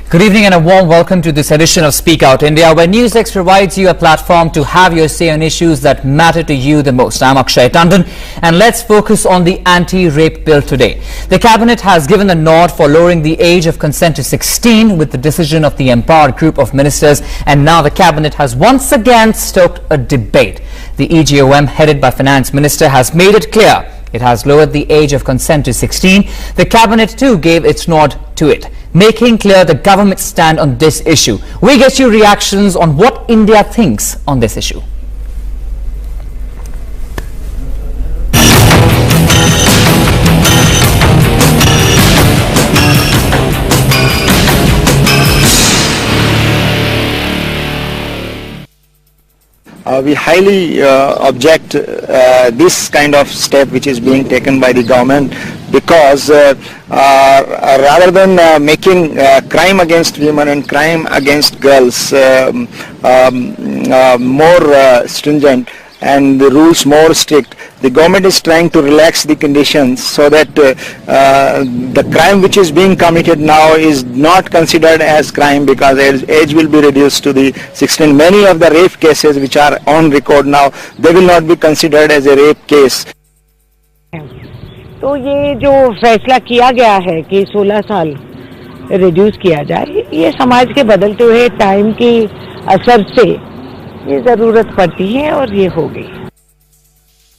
Good evening and a warm welcome to this edition of Speak Out India, where NewsX provides you a platform to have your say on issues that matter to you the most. I'm Akshay Tandon, and let's focus on the anti-rape bill today. The cabinet has given the nod for lowering the age of consent to 16 with the decision of the empowered group of ministers, and now the cabinet has once again stoked a debate. The EGOM, headed by Finance Minister, has made it clear it has lowered the age of consent to 16. The cabinet too gave its nod to it, making clear the government's stand on this issue. We get your reactions on what India thinks on this issue. We highly object this kind of step which is being taken by the government, because rather than making crime against women and crime against girls more stringent and the rules more strict, the government is trying to relax the conditions so that the crime which is being committed now is not considered as crime, because age will be reduced to the 16. Many of the rape cases which are on record now, they will not be considered as a rape case. तो ये जो फैसला किया गया है कि 16 साल reduce किया जाए, ये समाज के बदलते हुए टाइम की असर से ये जरूरत पड़ती है और ये हो गई।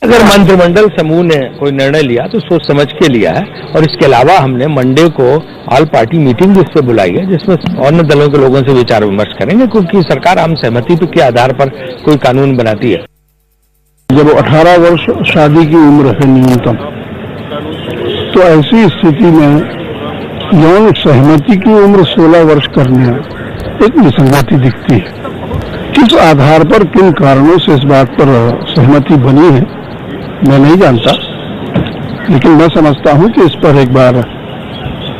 अगर मंत्रिमंडल समूह ने कोई निर्णय लिया तो सोच समझ के लिया है, और इसके अलावा हमने मंडे को ऑल पार्टी मीटिंग भी इस पर बुलाई है, जिसमें अन्य दलों के लोगों से विचार विमर्श करेंगे, क्योंकि सरकार आम सहमति के आधार पर कोई कानून बनाती है। जब 18 वर्ष शादी की उम्र है न्यूनतम, तो ऐसी स्थिति में यौन सहमति की उम्र 16 वर्ष करने एक विसंगति दिखती है। किस आधार पर, किन कारणों से इस बात पर सहमति बनी है मैं नहीं जानता, लेकिन मैं समझता हूं कि इस पर एक बार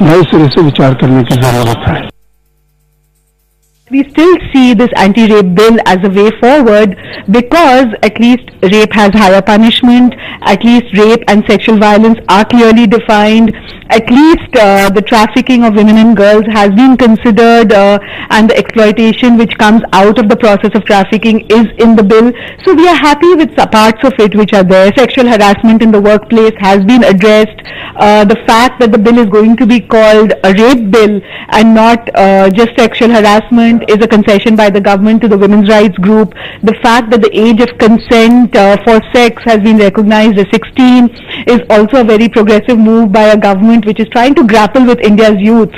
नए सिरे से विचार करने की जरूरत है। We still see this anti-rape bill as a way forward, because at least rape has higher punishment, at least rape and sexual violence are clearly defined, at least the trafficking of women and girls has been considered, and the exploitation which comes out of the process of trafficking is in the bill. So we are happy with parts of it which are there. Sexual harassment in the workplace has been addressed. The fact that the bill is going to be called a rape bill and not just sexual harassment is a concession by the government to the women's rights group. The fact that the age of consent for sex has been recognized as 16 is also a very progressive move by a government which is trying to grapple with India's youth.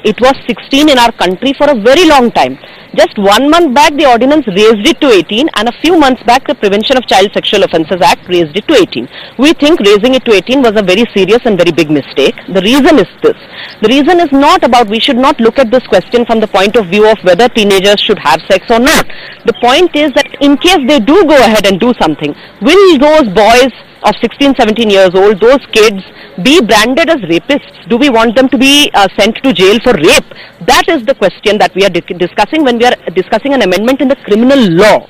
It was 16 in our country for a very long time. Just 1 month back the ordinance raised it to 18, and a few months back the Prevention of Child Sexual Offences Act raised it to 18. We think raising it to 18 was a very serious and very big mistake. The reason is this. The reason is not about, we should not look at this question from the point of view of whether teenagers should have sex or not. The point is that in case they do go ahead and do something, will those boys of 16, 17 years old, those kids, be branded as rapists? Do we want them to be sent to jail for rape? That is the question that we are discussing when we are discussing an amendment in the criminal law.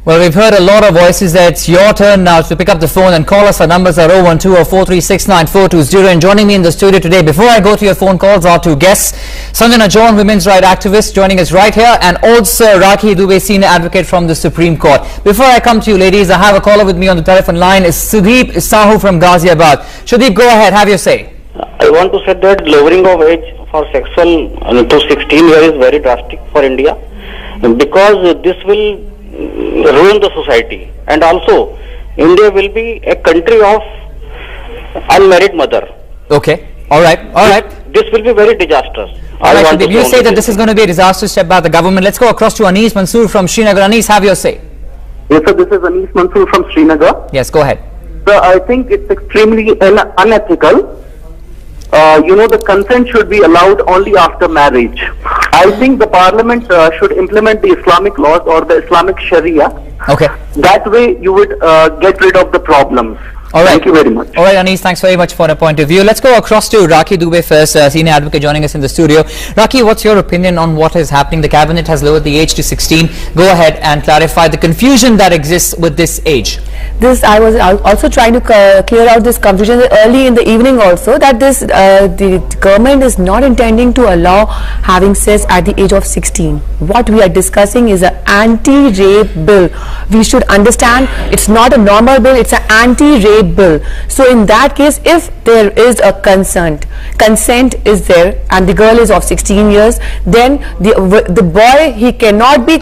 Well, we've heard a lot of voices there. It's your turn now to pick up the phone and call us. Our numbers are 012-436-9420. And joining me in the studio today, before I go to your phone calls, are two guests. Sanjana John, women's rights activist, joining us right here, and also Rakhi Dubey, senior advocate from the Supreme Court. Before I come to you, ladies, I have a caller with me on the telephone line. It's Sudeep Sahu from Ghaziabad. Sudeep, go ahead. Have your say. I want to say that lowering of age for sexual to 16 years is very drastic for India, because this will ruin the society, and also India will be a country of unmarried mother. Okay, all right. This will be very disastrous. All right, Sudeep, you say that this is going to be a disastrous step by the government. Let's go across to Anis Mansoor from Srinagar. Anis, have your say. Yes, sir, this is Anis Mansoor from Srinagar. Yes, go ahead. Sir, I think it's extremely unethical. The consent should be allowed only after marriage. I think the parliament should implement the Islamic laws or the Islamic Sharia. Okay. That way you would get rid of the problems. All right. Thank you very much. All right, Anis, thanks very much for a point of view. Let's go across to Rakhi Dubey first, senior advocate joining us in the studio. Rakhi, what's your opinion on what is happening? The cabinet has lowered the age to 16. Go ahead and clarify the confusion that exists with this age. I was also trying to clear out this confusion early in the evening also, that the government is not intending to allow having sex at the age of 16. What we are discussing is an anti-rape bill. We should understand it's not a normal bill, it's an anti-rape bill. So in that case, if there is a consent is there and the girl is of 16 years, then the boy, he cannot be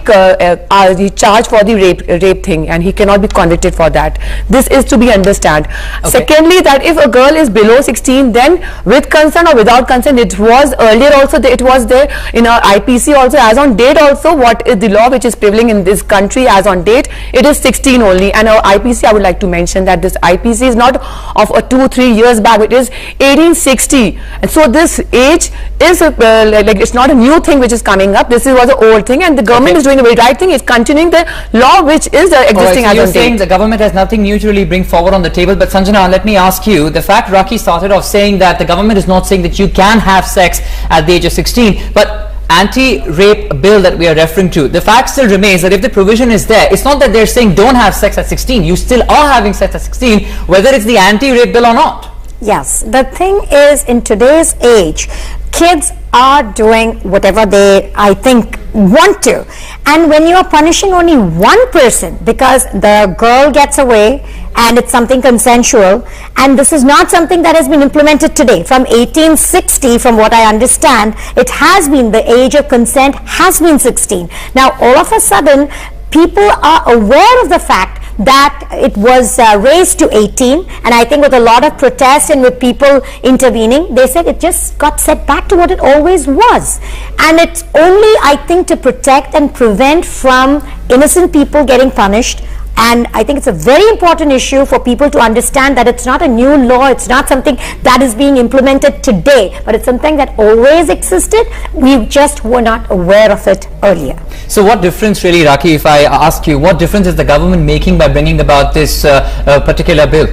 charged for the rape thing, and he cannot be convicted for that. This is to be understood. Okay. Secondly, that if a girl is below 16, then with consent or without consent, it was earlier also, it was there in our IPC also, as on date also, what is the law which is prevailing in this country as on date, it is 16 only. And our IPC, I would like to mention that this IPC is not of 2-3 years back, it is 1860, and so this age is like, it's not a new thing which is coming up. This was an old thing, and the government is doing the very right thing, is continuing the law which is existing as on date. You're saying the government has nothing new to really bring forward on the table, but Sanjana, let me ask you, the fact Rakhi started off saying that the government is not saying that you can have sex at the age of 16, but anti-rape bill that we are referring to, the fact still remains that if the provision is there, it's not that they're saying don't have sex at 16, you still are having sex at 16, whether it's the anti-rape bill or not. Yes, the thing is, in today's age, kids are doing whatever they, I think, want to. And when you are punishing only one person because the girl gets away and it's something consensual, and this is not something that has been implemented today. From 1860, from what I understand, it has been, the age of consent has been 16. Now, all of a sudden, people are aware of the fact that it was raised to 18, and I think with a lot of protest and with people intervening, they said it just got set back to what it always was. And it's only, I think, to protect and prevent from innocent people getting punished. And I think it's a very important issue for people to understand that it's not a new law, it's not something that is being implemented today, but it's something that always existed. We just were not aware of it earlier. So what difference really, Rakhi, if I ask you, what difference is the government making by bringing about this particular bill?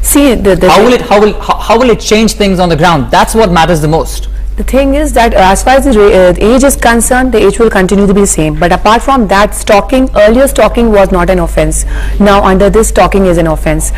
See, how will it change things on the ground? That's what matters the most. The thing is that as far as the age is concerned, the age will continue to be the same. But apart from that, earlier stalking was not an offense. Now under this, stalking is an offense.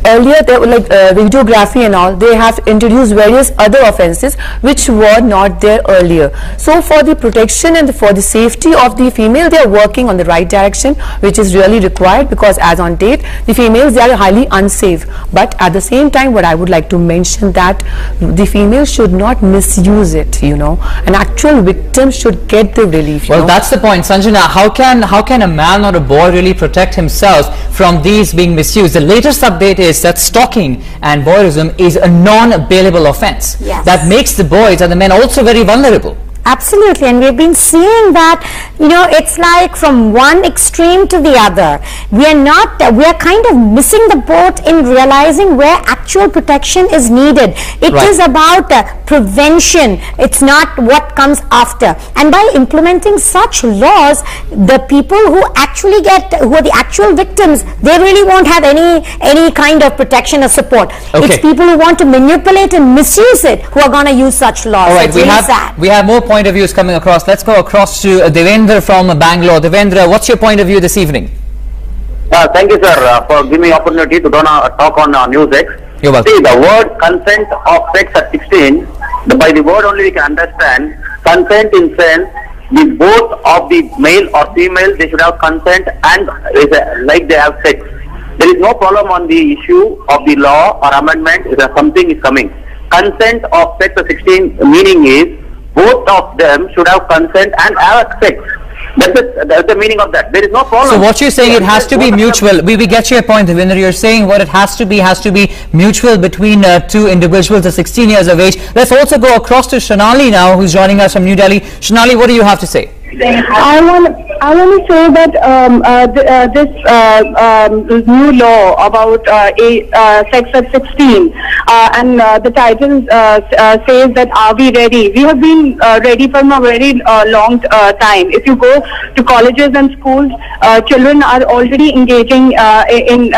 Earlier, they were like videography and all, they have introduced various other offenses which were not there earlier. So for the protection and for the safety of the female, they are working on the right direction, which is really required, because as on date, the females, they are highly unsafe. But at the same time, what I would like to mention that the female should not misuse it, an actual victim should get the relief. Well, that's the point, Sanjana. How can a man or a boy really protect himself from these being misused? The latest update is that stalking and voyeurism is a non-bailable offense. Yes. That makes the boys and the men also very vulnerable. Absolutely, and we've been seeing that, it's like from one extreme to the other. We are kind of missing the boat in realizing where actual protection is needed. It is about prevention, it's not what comes after. And by implementing such laws, the people who actually who are the actual victims, they really won't have any kind of protection or support. Okay. It's people who want to manipulate and misuse it who are going to use such laws. All right, we have more point of views coming across. Let's go across to Devendra from Bangalore. Devendra, what's your point of view this evening? Thank you, sir, for giving me opportunity to talk on NewsX. You're welcome. See, the word consent of sex at 16, by the word only we can understand consent in sense the both of the male or female, they should have consent and like they have sex. There is no problem on the issue of the law or amendment if something is coming. Consent of sex at 16 meaning is both of them should have consent and have sex. That's the meaning of that. There is no problem. So what you're saying, it has to be mutual. We get your point, Devendra. You're saying what it has to be mutual between two individuals at 16 years of age. Let's also go across to Shonali now, who's joining us from New Delhi. Shonali, what do you have to say? I want to say that this new law about sex at 16 and the title says that are we ready? We have been ready from a very long time. If you go to colleges and schools, children are already engaging in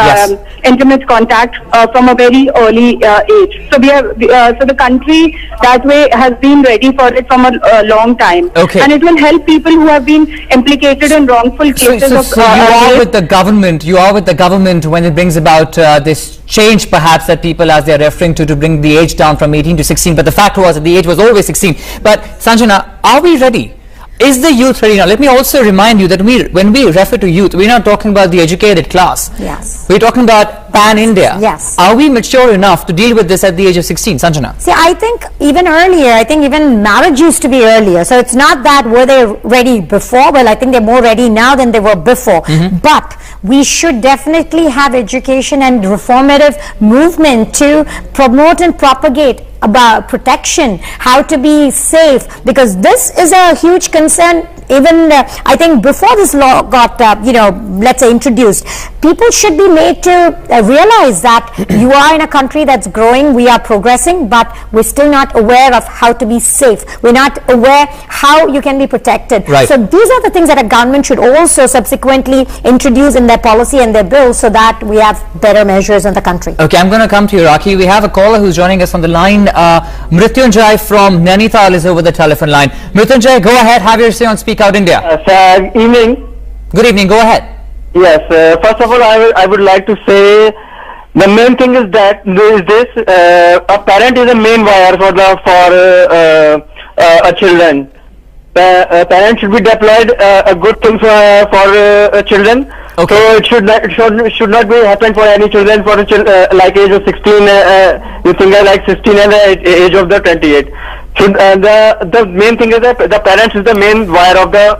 intimate contact from a very early age. So so the country that way has been ready for it from a long time. Okay. And it will help people who have been implicated in wrongful cases so you are with the government. You are with the government when it brings about this change, perhaps, that people, as they are referring to bring the age down from 18 to 16. But the fact was that the age was always 16. But Sanjana, are we ready? Is the youth ready now? Let me also remind you that when we refer to youth, we're not talking about the educated class. Yes. We're talking about pan-India. Yes. Are we mature enough to deal with this at the age of 16, Sanjana? See, I think even earlier, I think even marriage used to be earlier. So it's not that were they ready before. Well, I think they're more ready now than they were before. But we should definitely have education and reformative movement to promote and propagate about protection, how to be safe, because this is a huge concern. Even I think before this law got let's say introduced, people should be made to realize that you are in a country that's growing, we are progressing, but we're still not aware of how to be safe. We're not aware how you can be protected. Right. So these are the things that a government should also subsequently introduce in their policy and their bills, so that we have better measures in the country. Okay, I'm going to come to you, Rakhi. We have a caller who's joining us on the line. Mrityunjay from Nainital is over the telephone line. Mrityunjay, go ahead, have your say on Speak Out India. Sir, evening. Good evening, go ahead. Yes, first of all, I would like to say the main thing is that a parent is a main wire for children. Parents should be deployed a good thing for children. Okay. So it should not be happen for any children for like age of 16. You think like 16 and the age of the 28. The main thing is that the parents is the main wire of the.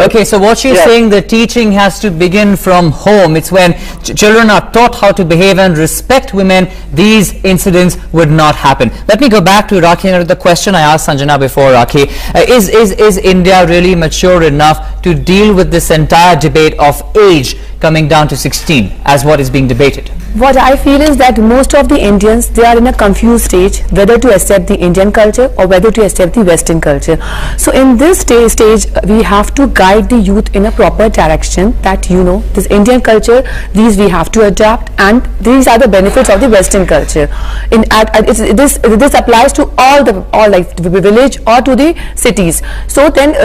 Okay, so what she's saying, the teaching has to begin from home. It's when children are taught how to behave and respect women, these incidents would not happen. Let me go back to Rakhi and the question I asked Sanjana before, Rakhi. Is India really mature enough to deal with this entire debate of age coming down to 16 as what is being debated? What I feel is that most of the Indians, they are in a confused stage whether to accept the Indian culture or whether to accept the Western culture. So in this stage, we have to guide the youth in a proper direction that, this Indian culture, these we have to adapt, and these are the benefits of the Western culture. This applies to all like the village or to the cities. So then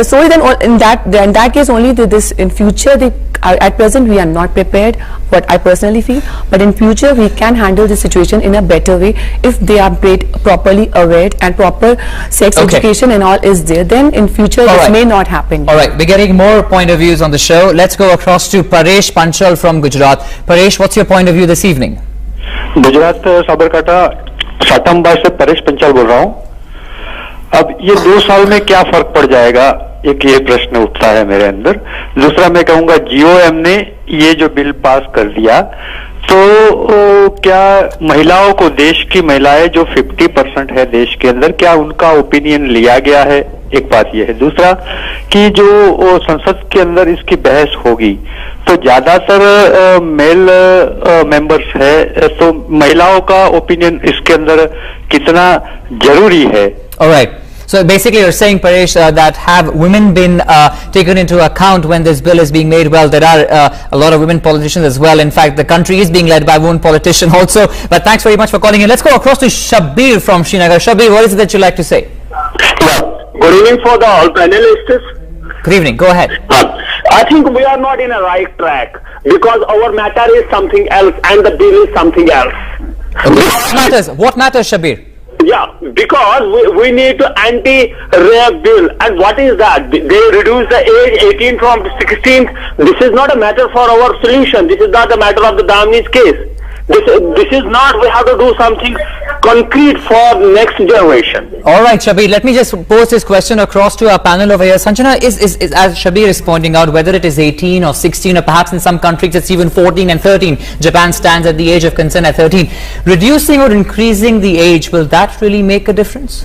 in that case only this in future, at present we are not prepared, what I personally feel, but in future we can handle the situation in a better way if they are made properly aware and proper sex education and all is there. Then in future this may not happen. All right, we're getting more point of views on the show. Let's go across to Paresh Panchal from Gujarat. Paresh, what's your point of view this evening? Gujarat Sabarkantha साटम्बा से परेश पंचाल बोल रहा हूँ। अब ये 2 साल में क्या फर्क पड़ जाएगा, एक ये प्रश्न उठता है मेरे अंदर। दूसरा मैं कहूँगा जीओएम ने ये जो बिल पास कर दिया, तो क्या महिलाओं को, देश की महिलाएं जो 50% है देश के अंदर, क्या उनका ओपिनियन लिया गया है? एक बात ये है। दूसरा कि जो संसद के अंदर इसकी बहस होगी तो ज्यादातर मेल मेंबर्स है, तो महिलाओं का ओपिनियन इसके अंदर कितना जरूरी है? Alright. So basically you're saying, Paresh, that have women been taken into account when this bill is being made? Well, there are a lot of women politicians as well. In fact, the country is being led by one politician also. But thanks very much for calling in. Let's go across to Shabbir from Srinagar. Shabbir, what is it that you'd like to say? Good evening for the all panelists. Good evening. Go ahead. I think we are not in a right track because our matter is something else and the bill is something else. Okay. What matters, Shabbir? Yeah, because we need to anti-rape bill. And what is that? They reduce the age 18 from 16. This is not a matter for our solution. This is not a matter of the Damni's case. This is not, we have to do something concrete for next generation. All right, Shabbir, let me just pose this question across to our panel over here. Sanjana, is as Shabbir is pointing out, whether it is 18 or 16 or perhaps in some countries it's even 14 and 13. Japan stands at the age of consent at 13. Reducing or increasing the age, will that really make a difference?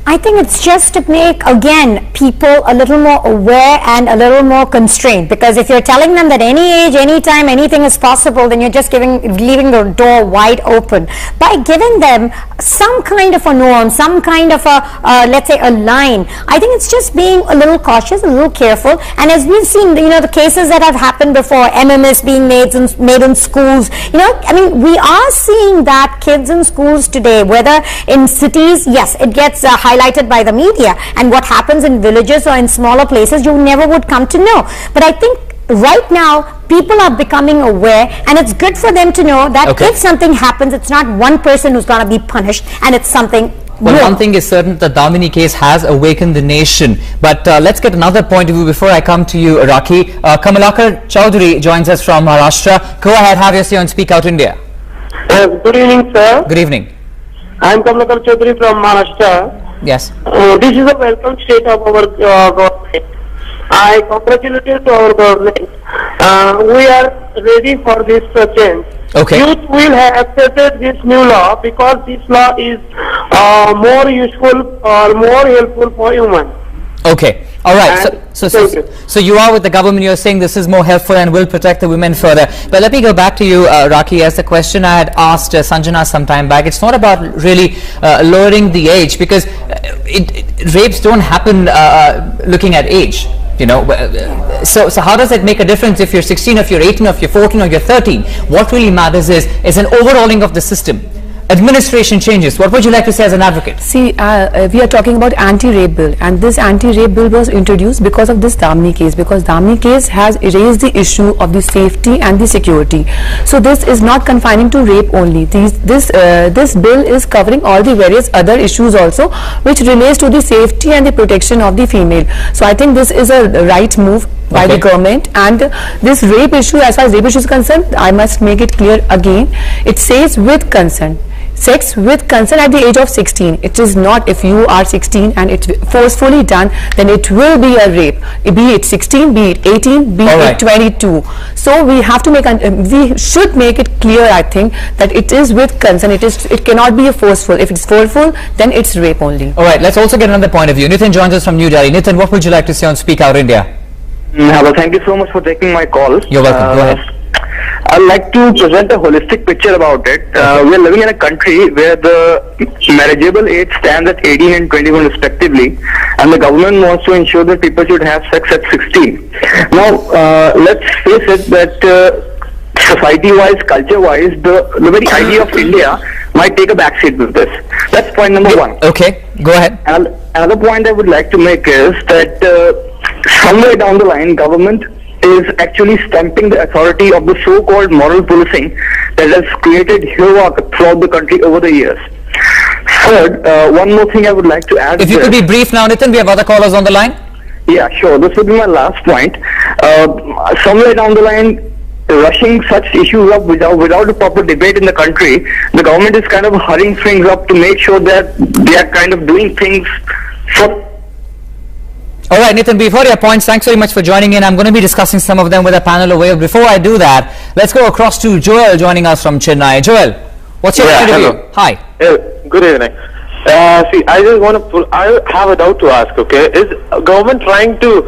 I think it's just to make, again, people a little more aware and a little more constrained, because if you're telling them that any age, any time, anything is possible, then you're just leaving the door wide open. By giving them some kind of a norm, some kind of a, let's say, a line, I think it's just being a little cautious, a little careful. And as we've seen, the cases that have happened before, MMS being made in schools, I mean, we are seeing that kids in schools today, whether in cities, yes, it gets highlighted by the media, and what happens in villages or in smaller places you never would come to know. But I think right now people are becoming aware, and it's good for them to know that if something happens, it's not one person who's going to be punished, and it's something. Well, one thing is certain, the Damini case has awakened the nation. But let's get another point of view before I come to you, Rakhi. Kamalakar Chowdhury joins us from Maharashtra. Go ahead, have your say on Speak Out India. Good evening, sir. Good evening. I am Kamalakar Chowdhury from Maharashtra. Yes. This is a welcome state of our government. I congratulate our government. We are ready for this change. Youth will have accepted this new law because this law is more useful or more helpful for humans. Okay. All right. So you are with the government. You're saying this is more helpful and will protect the women further. But let me go back to you, Rakhi, as the question I had asked Sanjana some time back. It's not about really lowering the age, because rapes don't happen looking at age. So how does it make a difference if you're 16, if you're 18, if you're 14, or you're 13? What really matters is an overhauling of the system. Administration changes. What would you like to say as an advocate? See, we are talking about anti-rape bill, and this anti-rape bill was introduced because of this Damini case, because Damini case has raised the issue of the safety and the security. So this is not confining to rape only. This bill is covering all the various other issues also, which relates to the safety and the protection of the female. So I think this is a right move by the government. And this rape issue, as far as rape issue is concerned, I must make it clear again, it says with consent. Sex with consent at the age of 16. It is not if you are 16 and it's forcefully done, then it will be a rape. Be it 16, be it 18, be it 22. So we have to we should make it clear, I think, that it is with consent. It cannot be a forceful. If it's forceful, then it's rape only. All right. Let's also get another point of view. Nitin joins us from New Delhi. Nitin, what would you like to say on Speak Out India? Well, thank you so much for taking my call. You're welcome. Go ahead. I'd like to present a holistic picture about it. We are living in a country where the marriageable age stands at 18 and 21 respectively, and the government wants to ensure that people should have sex at 16. Now, let's face it that society-wise, culture-wise, the very idea of India might take a backseat with this. That's point number one. Okay, go ahead. And another point I would like to make is that somewhere down the line, government is actually stamping the authority of the so-called moral policing that has created havoc throughout the country over the years. Third, one more thing I would like to add. If you could be brief now, Nitin, we have other callers on the line. Yeah, sure. This would be my last point. Somewhere down the line, rushing such issues up without a proper debate in the country, the government is kind of hurrying things up to make sure that they are kind of doing things for. All right, Nitin, before your points, thanks very much for joining in. I'm going to be discussing some of them with a panel away. Before I do that, let's go across to Joel joining us from Chennai. Joel, what's your point of view? Hi. Good evening. See, I just want to I have a doubt to ask, okay? Is government trying to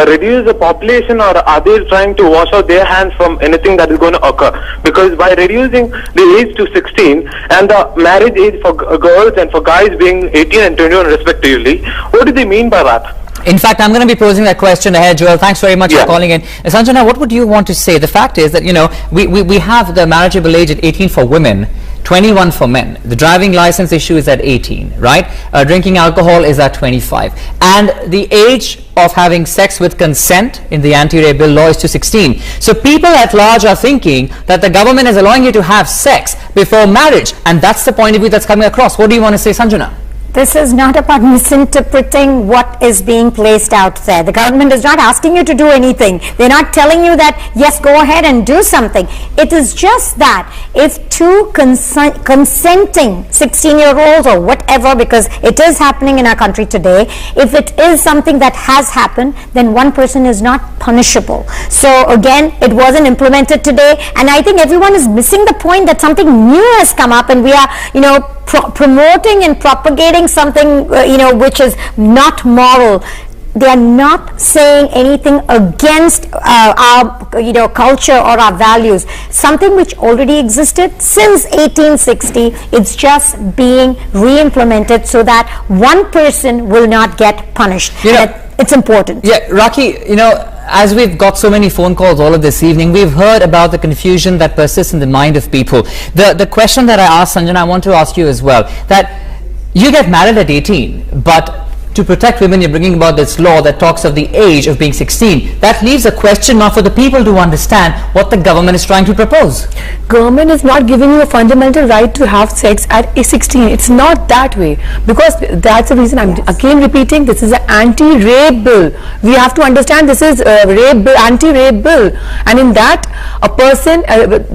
reduce the population, or are they trying to wash out their hands from anything that is going to occur? Because by reducing the age to 16 and the marriage age for girls and for guys being 18 and 21 respectively, what do they mean by that? In fact, I'm going to be posing that question ahead, Joel. Thanks very much for calling in. Sanjana, what would you want to say? The fact is that, we have the marriageable age at 18 for women, 21 for men. The driving license issue is at 18, right? Drinking alcohol is at 25. And the age of having sex with consent in the anti-rape bill law is to 16. So people at large are thinking that the government is allowing you to have sex before marriage. And that's the point of view that's coming across. What do you want to say, Sanjana? This is not about misinterpreting what is being placed out there. The government is not asking you to do anything. They're not telling you that, yes, go ahead and do something. It is just that if two consenting 16-year-olds or whatever, because it is happening in our country today, if it is something that has happened, then one person is not punishable. So again, it wasn't implemented today, and I think everyone is missing the point that something new has come up, and we are, promoting and propagating doing something, which is not moral. They are not saying anything against our, culture or our values. Something which already existed since 1860. It's just being re-implemented so that one person will not get punished. It's important. Yeah, Rocky, as we've got so many phone calls all of this evening, we've heard about the confusion that persists in the mind of people. The question that I asked Sanjana, I want to ask you as well, that you get married at 18, but to protect women, you're bringing about this law that talks of the age of being 16. That leaves a question mark for the people to understand what the government is trying to propose. Government is not giving you a fundamental right to have sex at 16. It's not that way, because that's the reason I'm again repeating, this is an anti-rape bill. We have to understand this is a rape bill, anti-rape bill, and in that a person,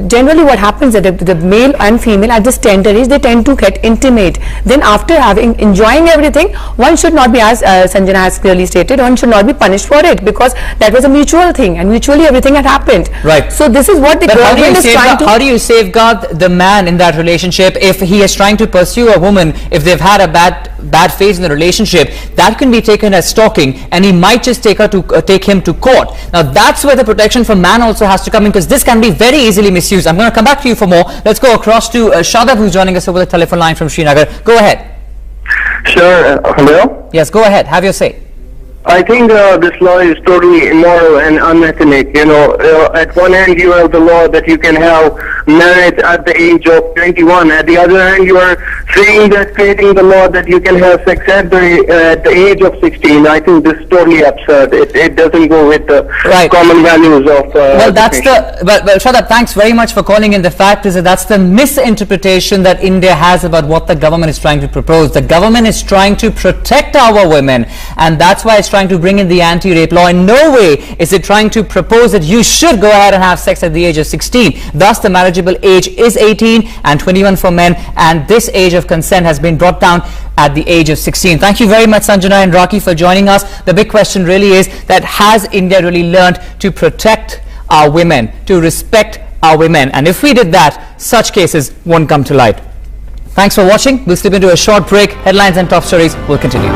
generally what happens is that the male and female at this tender age, they tend to get intimate. Then after enjoying everything, one should not be, as Sanjana has clearly stated, one should not be punished for it, because that was a mutual thing and mutually everything had happened. Right. So this is what the government is trying to... How do you safeguard the man in that relationship if he is trying to pursue a woman, if they've had a bad phase in the relationship? That can be taken as stalking, and he might just take him to court. Now that's where the protection for man also has to come in, because this can be very easily misused. I'm going to come back to you for more. Let's go across to Shadab, who's joining us over the telephone line from Srinagar. Go ahead. Sure. Hello? Yes, go ahead. Have your say. I think this law is totally immoral and unethnic. At one hand you have the law that you can have marriage at the age of 21. At the other hand, you are saying that creating the law that you can have sex at the age of 16. I think this is totally absurd. It doesn't go with the common values of. Well, Shadab, thanks very much for calling in. The fact is that that's the misinterpretation that India has about what the government is trying to propose. The government is trying to protect our women, and that's why it's trying to bring in the anti-rape law. In no way is it trying to propose that you should go ahead and have sex at the age of 16. Thus, the marriageable age is 18 and 21 for men, and this age of consent has been brought down at the age of 16. Thank you very much, Sanjana and Rocky, for joining us. The big question really is that has India really learned to protect our women, to respect our women? And if we did that, such cases won't come to light. Thanks for watching. We'll slip into a short break. Headlines and top stories will continue.